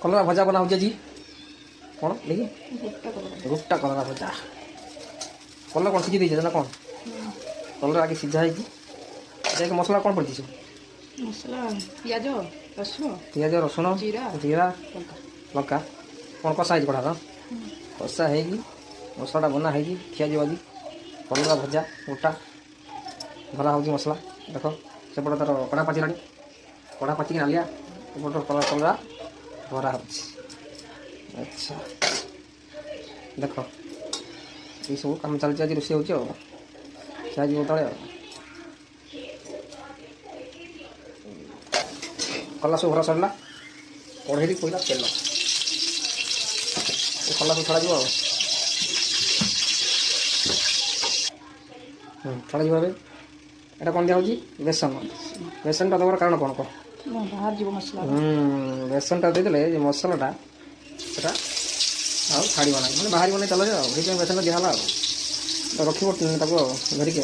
कलरा भजा बना हो जी कौन देखिए गोटा कलरा भजा कलर कौन सीझी दीजिए ना कौन कलर आगे सीझा है मसला कौन पड़ी मसला पियाज रसुण जीरा लंका कौन कषा है कड़ा कषा है मसलाटा बना है खिया जी कलरा भजा गोटा भरा हो मसला देख सेपटे तार कड़ा पाचिला कड़ा पाचिक नालिया एपट कलरा भरा हो अच्छा देख ये सब कम चलती आज रोषे हो खिया तले कला सब भरा सरला कढ़े पड़ा तेल कला सब छड़ा छड़ा एटा कौन दिया बेसन बेसन टा दबार कारण कौन कह बाहर जीव मसला बेसन टा देदेले मसलाटा सेटा छाड़ना मैंने बाहर नहीं चल जाए बेसन दिहला रखिए धरिक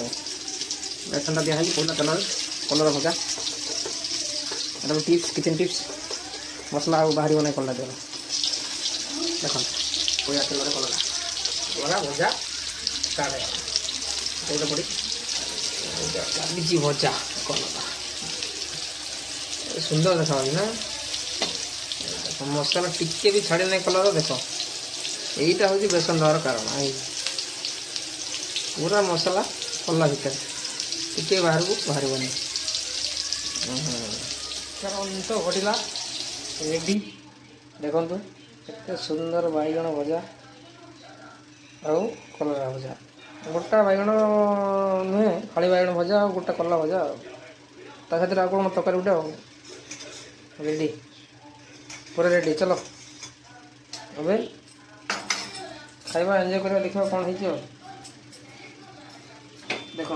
बेसन टा दिखाई पड़ा तेल कलर भजा एटा टिप्स किचन टिप्स मसला बाहर नहीं कलर तेल देख पड़ा तेल कलर बड़ा भजा स्टार्ट पड़ी लागी भजा कलर सुंदर देखा ना मसला टिके भी छाड़ी नहीं कलर देख यहीटा हूँ बेसन देवार कारण पूरा मसला कला भितर टिके बाहर को बाहर तो घटला रेडी देखु केते सुंदर बैगण भजा आउ कलरा भजा गोटा बैगण नुहे फाड़ी बैगण भजा और गोटा कलरा भजा साथ आगे कौन तरकारी गोटे रेडी पूरा रेडी चलो अबे खाइबा एंजॉय करवा देखा कौन है देख